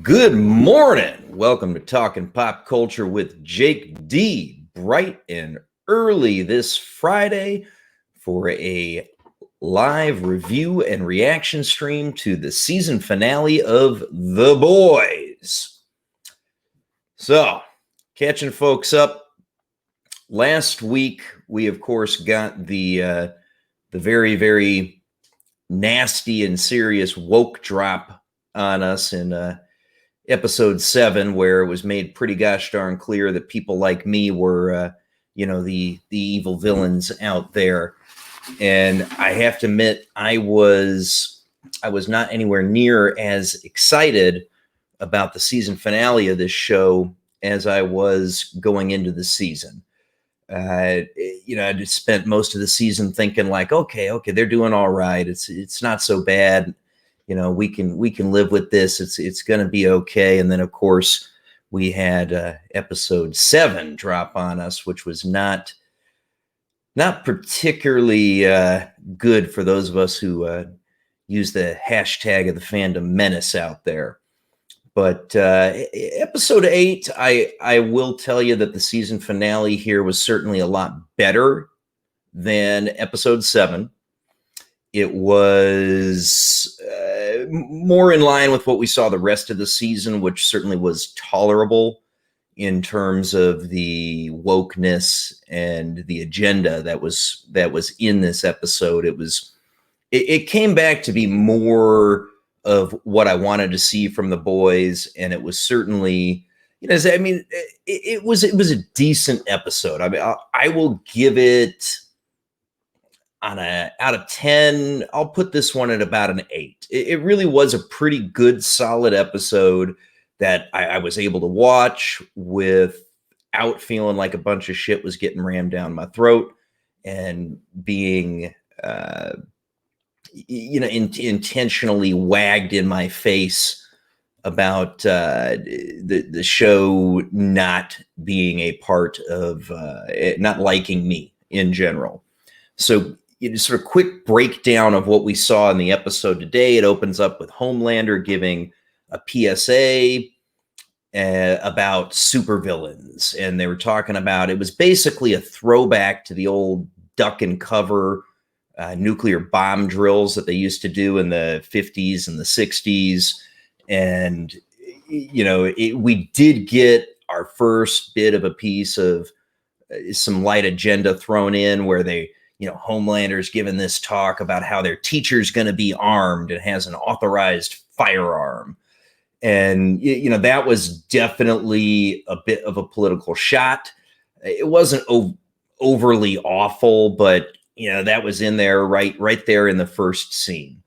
Good morning. Welcome to Talking Pop Culture with Jake D. Bright and early this Friday for a live review and reaction stream to the season finale of The Boys. So, catching folks up. Last week, we of course got the very, very nasty and serious woke drop on us in episode 7, where it was made pretty gosh darn clear that people like me were, the evil villains out there. And I have to admit, I was not anywhere near as excited about the season finale of this show as I was going into the season. I just spent most of the season thinking like, okay, they're doing all right. It's not so bad. We can live with this. It's going to be okay. And then of course we had episode 7 drop on us, which was not particularly good for those of us who use the hashtag of the fandom Menace out there. But episode 8, I will tell you that the season finale here was certainly a lot better than episode 7. It was more in line with what we saw the rest of the season, which certainly was tolerable in terms of the wokeness and the agenda that was in this episode. It came back to be more of what I wanted to see from the boys, and it was certainly, it was a decent episode. I mean, I will give it out of 10, I'll put this one at about an 8. It really was a pretty good, solid episode that I was able to watch without feeling like a bunch of shit was getting rammed down my throat and being, intentionally wagged in my face about the show not being a part of, not liking me in general. So, sort of quick breakdown of what we saw in the episode today. It opens up with Homelander giving a PSA about supervillains, and they were talking about, it was basically a throwback to the old duck and cover nuclear bomb drills that they used to do in the 50s and the 60s. And, we did get our first bit of a piece of some light agenda thrown in where they, Homelander's given this talk about how their teacher's going to be armed and has an authorized firearm. And, that was definitely a bit of a political shot. It wasn't overly awful, but, that was in there right there in the first scene.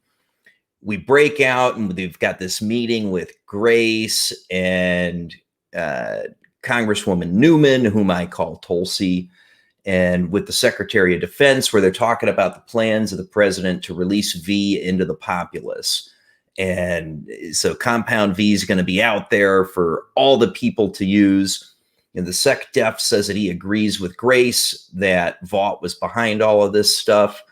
We break out and we've got this meeting with Grace and Congresswoman Newman, whom I call Tulsi, and with the Secretary of Defense, where they're talking about the plans of the president to release V into the populace. And so Compound V is going to be out there for all the people to use. And the Sec Def says that he agrees with Grace that Vought was behind all of this stuff,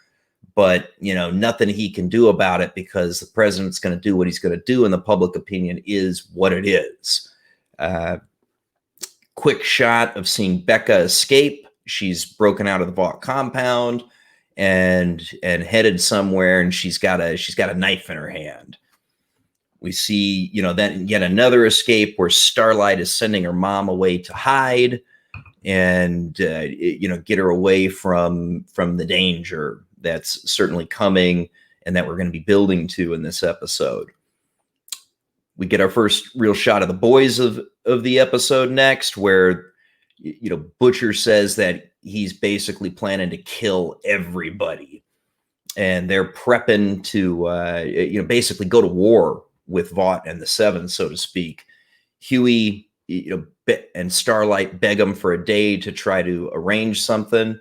but, nothing he can do about it because the president's going to do what he's going to do, and the public opinion is what it is. Quick shot of seeing Becca escape. She's broken out of the Vought compound and headed somewhere, and she's got a knife in her hand. We see, then yet another escape where Starlight is sending her mom away to hide and, get her away from the danger that's certainly coming and that we're going to be building to in this episode. We get our first real shot of the boys of the episode next, where, Butcher says that he's basically planning to kill everybody. And they're prepping to, basically go to war with Vought and the Seven, so to speak. Huey, and Starlight beg him for a day to try to arrange something.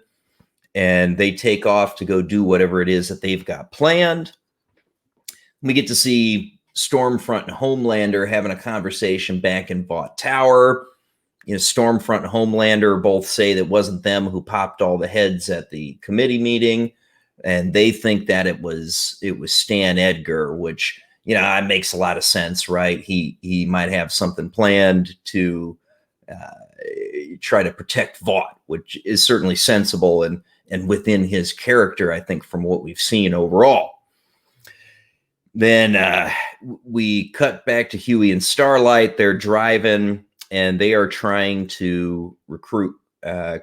And they take off to go do whatever it is that they've got planned. We get to see Stormfront and Homelander having a conversation back in Vought Tower. Stormfront and Homelander both say that it wasn't them who popped all the heads at the committee meeting, and they think that it was Stan Edgar, which, it makes a lot of sense, right? He might have something planned to try to protect Vought, which is certainly sensible and within his character, I think, from what we've seen overall. Then we cut back to Huey and Starlight. They're driving, and they are trying to recruit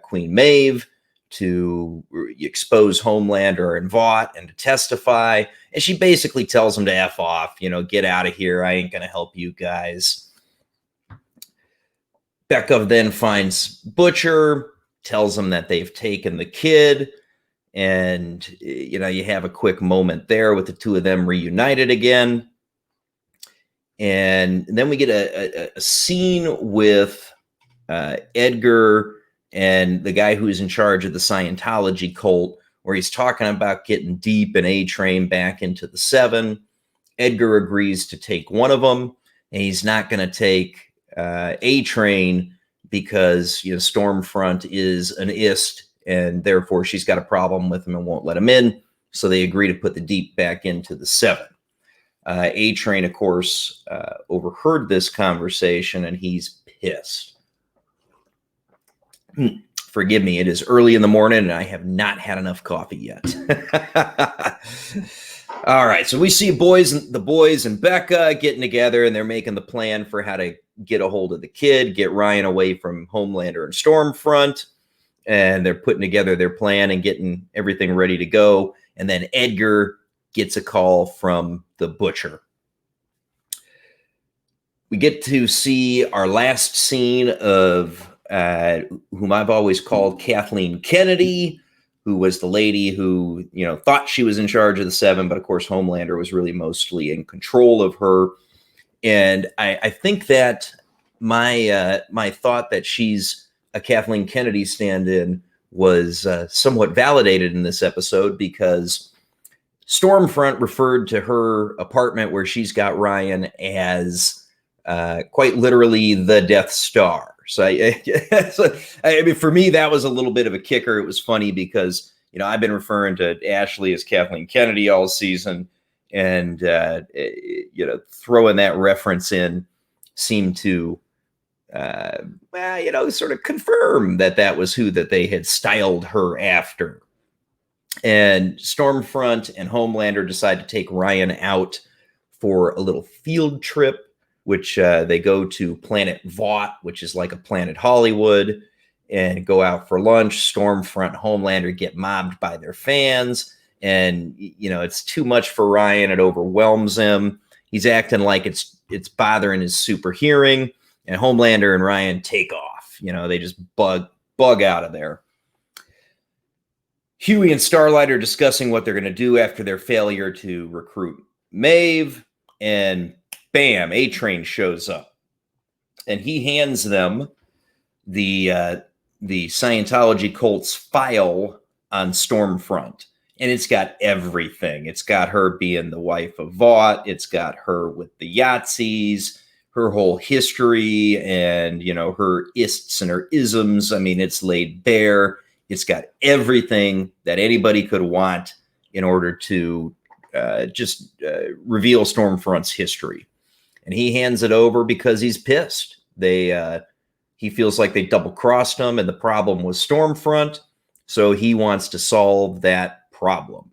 Queen Maeve to expose Homelander and Vought and to testify. And she basically tells them to F off, get out of here. I ain't going to help you guys. Becca then finds Butcher, tells him that they've taken the kid. And, you have a quick moment there with the two of them reunited again. And then we get a scene with Edgar and the guy who's in charge of the Scientology cult, where he's talking about getting Deep and A-Train back into the Seven. Edgar agrees to take one of them, and he's not going to take A-Train because, Stormfront is an ist, and therefore she's got a problem with him and won't let him in. So they agree to put the Deep back into the Seven. A-Train, of course, overheard this conversation, and he's pissed. Forgive me, it is early in the morning, and I have not had enough coffee yet. All right, so we see the boys and Becca getting together, and they're making the plan for how to get a hold of the kid, get Ryan away from Homelander and Stormfront. And they're putting together their plan and getting everything ready to go. And then Edgar gets a call from the Butcher. We get to see our last scene of whom I've always called Kathleen Kennedy, who was the lady who, thought she was in charge of the Seven, but of course Homelander was really mostly in control of her. And I think that my thought that she's a Kathleen Kennedy stand-in was somewhat validated in this episode, because Stormfront referred to her apartment where she's got Ryan as quite literally the Death Star. So, I mean, for me, that was a little bit of a kicker. It was funny because, I've been referring to Ashley as Kathleen Kennedy all season, and, throwing that reference in seemed to sort of confirm that was who that they had styled her after. And Stormfront and Homelander decide to take Ryan out for a little field trip, which they go to Planet Vought, which is like a Planet Hollywood, and go out for lunch. Stormfront, Homelander get mobbed by their fans, and it's too much for Ryan. It overwhelms him. He's acting like it's bothering his super hearing. And Homelander and Ryan take off. They just bug out of there. Huey and Starlight are discussing what they're going to do after their failure to recruit Maeve. And bam, A-Train shows up. And he hands them the Scientology cult's file on Stormfront. And it's got everything. It's got her being the wife of Vought. It's got her with the Yahtzees, her whole history, and, her ists and her isms. I mean, it's laid bare. It's got everything that anybody could want in order to just reveal Stormfront's history. And he hands it over because he's pissed. He feels like they double-crossed him, and the problem was Stormfront, so he wants to solve that problem.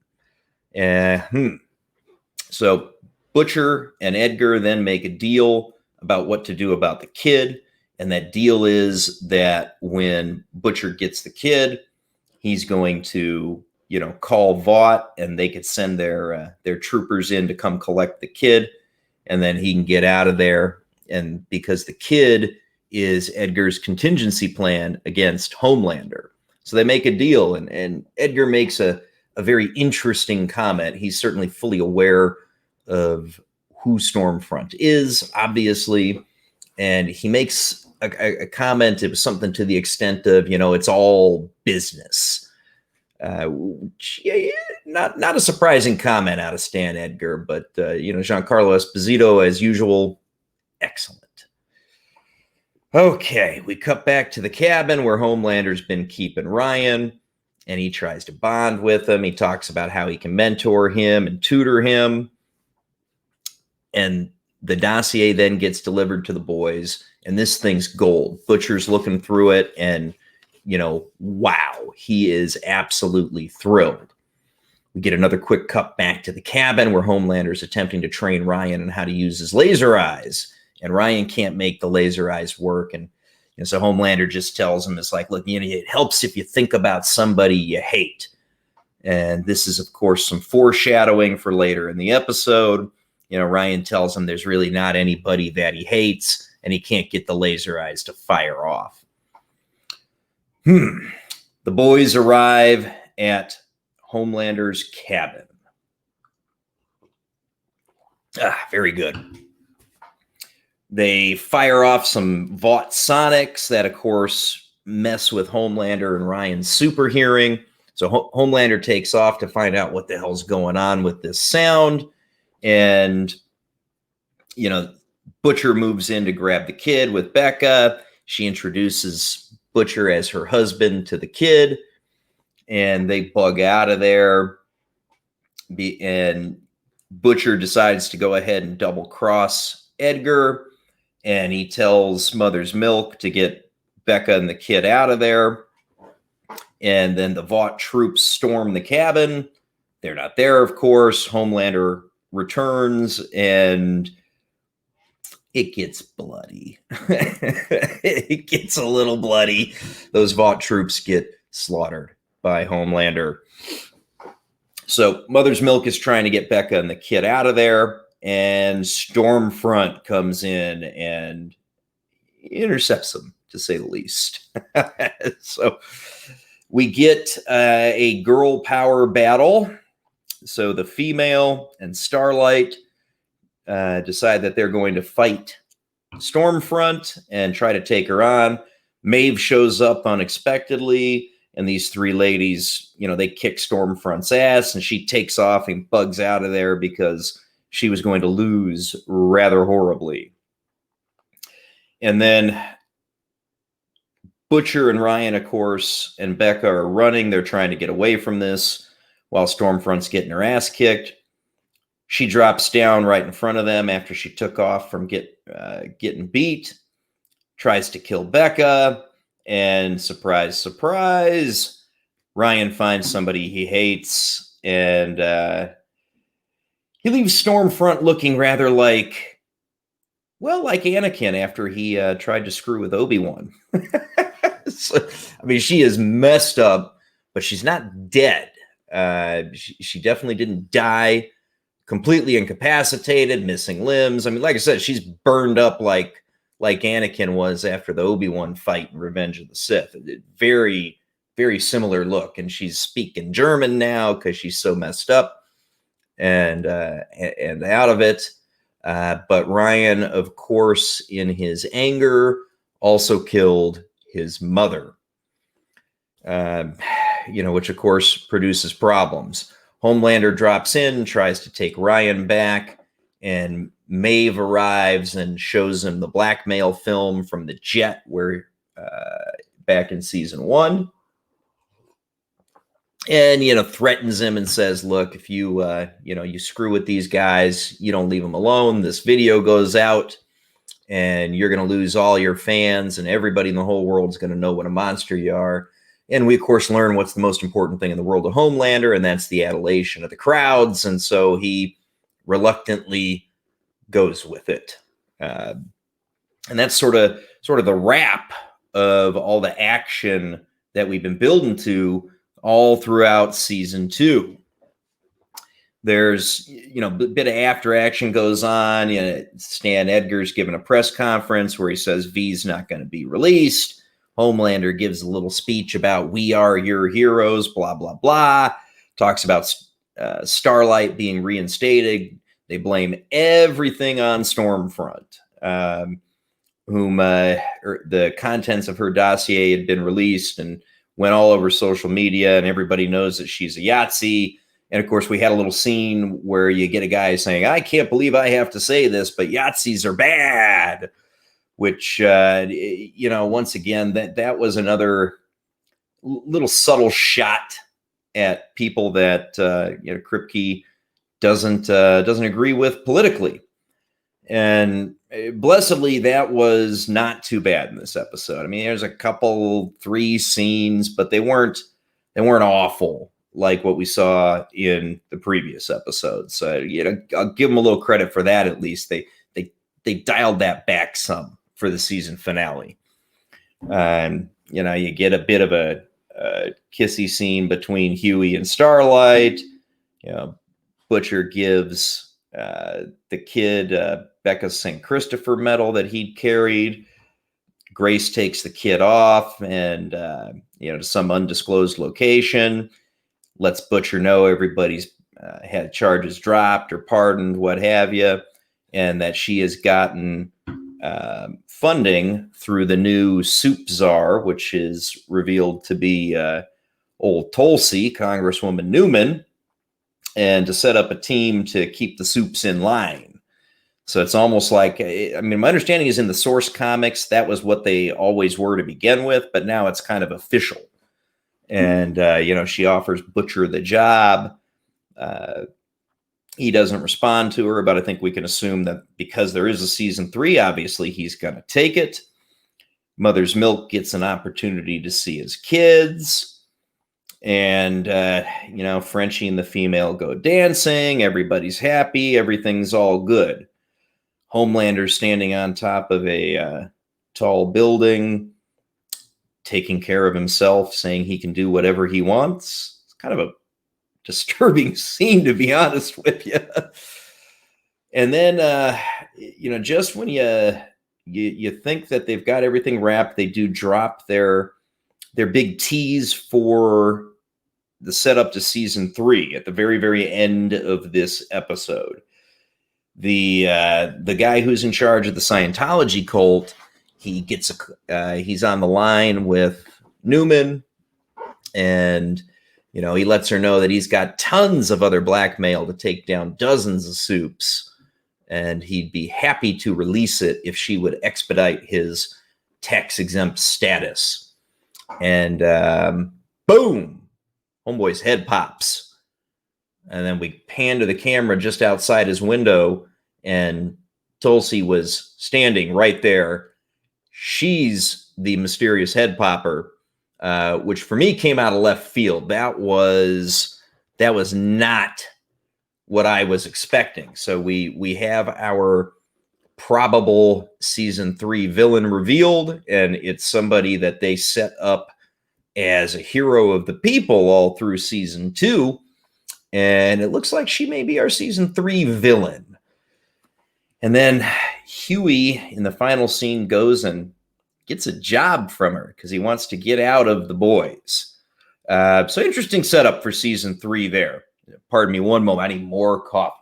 So Butcher and Edgar then make a deal about what to do about the kid. And that deal is that when Butcher gets the kid, he's going to, call Vought, and they could send their troopers in to come collect the kid. And then he can get out of there. And because the kid is Edgar's contingency plan against Homelander. So they make a deal, and Edgar makes a very interesting comment. He's certainly fully aware of who Stormfront is, obviously, and he makes a comment. It was something to the extent of, it's all business. Not a surprising comment out of Stan Edgar, but Giancarlo Esposito, as usual, excellent. Okay, we cut back to the cabin where Homelander's been keeping Ryan, and he tries to bond with him. He talks about how he can mentor him and tutor him. And the dossier then gets delivered to the boys, and this thing's gold. Butcher's looking through it, and, wow, he is absolutely thrilled. We get another quick cut back to the cabin where Homelander's attempting to train Ryan on how to use his laser eyes, and Ryan can't make the laser eyes work. And so Homelander just tells him, it's like, look, it helps if you think about somebody you hate. And this is, of course, some foreshadowing for later in the episode. Ryan tells him there's really not anybody that he hates, and he can't get the laser eyes to fire off. The boys arrive at Homelander's cabin. Very good. They fire off some Vought Sonics that, of course, mess with Homelander and Ryan's super hearing. So Homelander takes off to find out what the hell's going on with this sound. And, Butcher moves in to grab the kid with Becca. She introduces Butcher as her husband to the kid, and they bug out of there. And Butcher decides to go ahead and double cross Edgar, and he tells Mother's Milk to get Becca and the kid out of there. And then the Vought troops storm the cabin. They're not there, of course. Homelander returns, and it gets bloody. It gets a little bloody. Those Vought troops get slaughtered by Homelander. So Mother's Milk is trying to get Becca and the kid out of there, and Stormfront comes in and intercepts them, to say the least. So we get a girl power battle. So the female and Starlight decide that they're going to fight Stormfront and try to take her on. Maeve shows up unexpectedly, and these three ladies, they kick Stormfront's ass, and she takes off and bugs out of there because she was going to lose rather horribly. And then Butcher and Ryan, of course, and Becca are running. They're trying to get away from this while Stormfront's getting her ass kicked. She drops down right in front of them after she took off from getting beat, tries to kill Becca, and surprise, surprise, Ryan finds somebody he hates, and he leaves Stormfront looking rather like Anakin after he tried to screw with Obi-Wan. So, she is messed up, but she's not dead. She definitely didn't die. Completely incapacitated, missing limbs. Like I said, she's burned up like Anakin was after the Obi-Wan fight in Revenge of the Sith. Very, very similar look. And she's speaking German now because she's so messed up and out of it. But Ryan, of course, in his anger, also killed his mother, which, of course, produces problems. Homelander drops in, tries to take Ryan back, and Maeve arrives and shows him the blackmail film from the jet where back in season 1. And, threatens him and says, look, if you, you screw with these guys, you don't leave them alone. This video goes out and you're going to lose all your fans, and everybody in the whole world is going to know what a monster you are. And we, of course, learn what's the most important thing in the world of Homelander, and that's the adulation of the crowds. And so he reluctantly goes with it. And that's sort of the wrap of all the action that we've been building to all throughout season 2. There's, a bit of after action goes on. Stan Edgar's giving a press conference where he says V's not going to be released. Homelander gives a little speech about we are your heroes, blah, blah, blah. Talks about Starlight being reinstated. They blame everything on Stormfront, whom the contents of her dossier had been released and went all over social media, and everybody knows that she's a Yahtzee. And, of course, we had a little scene where you get a guy saying, I can't believe I have to say this, but Yahtzees are bad. Which, once again, that was another little subtle shot at people that, Kripke doesn't agree with politically. And blessedly, that was not too bad in this episode. I mean, there's a couple, 3 scenes, but they weren't awful like what we saw in the previous episodes. So, I'll give them a little credit for that. At least they dialed that back some for the season finale. You get a bit of a kissy scene between Huey and Starlight. Butcher gives the kid Becca's St. Christopher medal that he'd carried. Grace takes the kid off and, to some undisclosed location, lets Butcher know everybody's had charges dropped or pardoned, what have you, and that she has gotten funding through the new soup czar, which is revealed to be old Tulsi, Congresswoman Newman, and to set up a team to keep the soups in line. So it's almost like, my understanding is in the source comics, that was what they always were to begin with, but now it's kind of official. And, she offers Butcher the job. He doesn't respond to her, but I think we can assume that because there is a season 3, obviously he's going to take it. Mother's Milk gets an opportunity to see his kids. And, Frenchie and the female go dancing. Everybody's happy. Everything's all good. Homelander's standing on top of a tall building, taking care of himself, saying he can do whatever he wants. It's kind of a disturbing scene, to be honest with you. And then, just when you think that they've got everything wrapped, they do drop their big tease for the setup to season 3 at the very, very end of this episode. The guy who's in charge of the Scientology cult, he's on the line with Newman, and he lets her know that he's got tons of other blackmail to take down dozens of soups, and he'd be happy to release it if she would expedite his tax-exempt status. And boom, homeboy's head pops. And then we pan to the camera just outside his window, and Tulsi was standing right there. She's the mysterious head popper, which for me came out of left field. That was not what I was expecting. So we have our probable season 3 villain revealed, and it's somebody that they set up as a hero of the people all through season 2. And it looks like she may be our season 3 villain. And then Huey in the final scene goes and gets a job from her because he wants to get out of the boys. So interesting setup for season 3 there. Pardon me one moment. I need more coffee.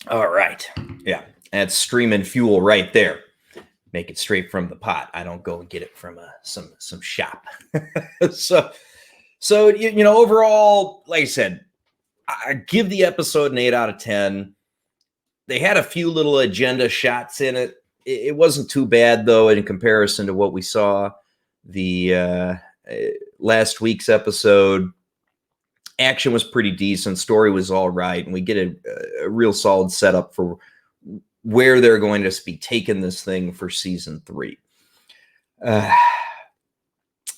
All right. Yeah, that's streaming fuel right there. Make it straight from the pot. I don't go and get it from some shop. So, overall, like I said, I give the episode an 8 out of 10. They had a few little agenda shots in it. It wasn't too bad, though, in comparison to what we saw the last week's episode. Action was pretty decent. Story was all right. And we get a real solid setup for where they're going to be taking this thing for season 3.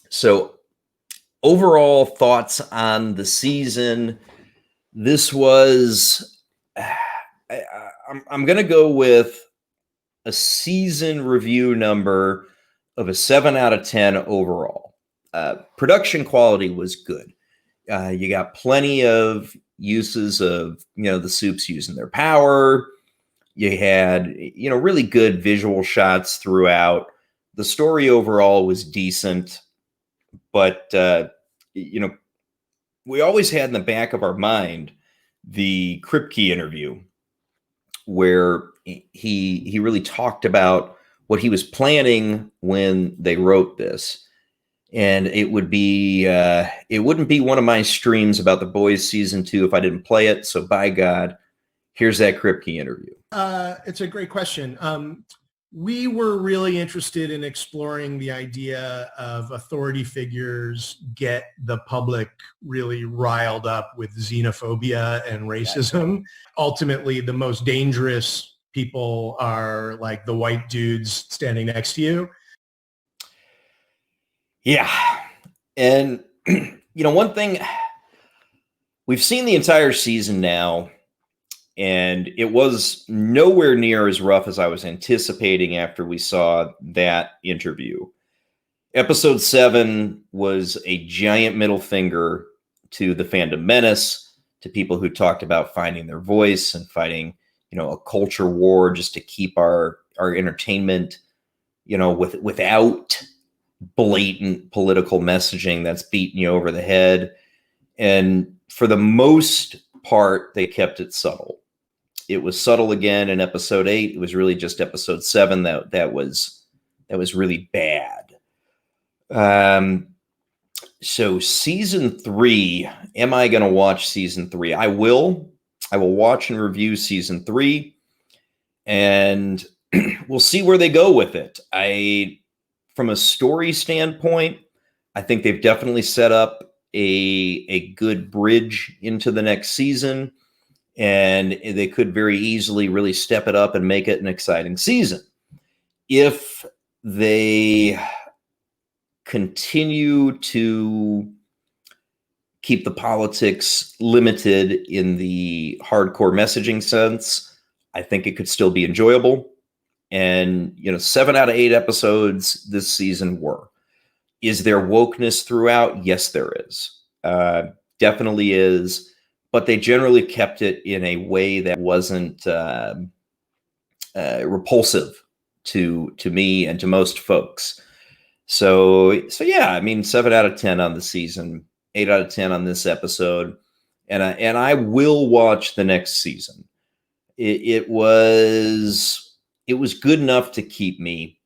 So overall thoughts on the season. This was, I'm going to go with a season review number of a 7 out of 10 overall. Production quality was good. You got plenty of uses of, the soups using their power. You had, really good visual shots throughout. The story overall was decent, but, we always had in the back of our mind the Kripke interview where he really talked about what he was planning when they wrote this. And it wouldn't be one of my streams about The Boys season 2 if I didn't play it. So by God, here's that Kripke interview. It's a great question. We were really interested in exploring the idea of authority figures get the public really riled up with xenophobia and racism. Ultimately, the most dangerous people are like the white dudes standing next to you. Yeah. And, one thing, we've seen the entire season now, and it was nowhere near as rough as I was anticipating after we saw that interview. Episode 7 was a giant middle finger to the fandom Menace, to people who talked about finding their voice and fighting, a culture war just to keep our entertainment, without blatant political messaging that's beating you over the head. And for the most part, they kept it subtle. It was subtle again in episode 8. It was really just episode 7 that was really bad. So season 3, am I going to watch season 3? I will watch and review season 3, and we'll see where they go with it. From a story standpoint, I think they've definitely set up a good bridge into the next season, and they could very easily really step it up and make it an exciting season. If they continue to keep the politics limited in the hardcore messaging sense, I think it could still be enjoyable. And, 7 out of 8 episodes this season were. Is there wokeness throughout? Yes, there is. Definitely is. But they generally kept it in a way that wasn't repulsive to me and to most folks. So yeah, 7 out of 10 on the season, 8 out of 10 on this episode, and I will watch the next season. It was good enough to keep me.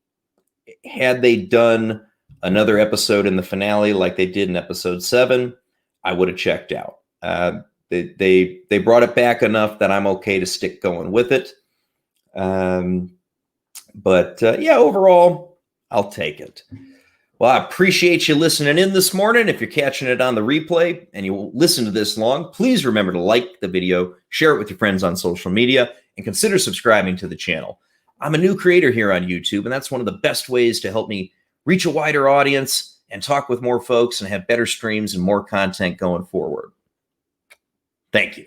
Had they done another episode in the finale like they did in episode 7, I would have checked out. They brought it back enough that I'm okay to stick going with it. But overall, I'll take it. Well, I appreciate you listening in this morning. If you're catching it on the replay and you listen to this long, please remember to like the video, share it with your friends on social media, and consider subscribing to the channel. I'm a new creator here on YouTube, and that's one of the best ways to help me reach a wider audience and talk with more folks and have better streams and more content going forward. Thank you.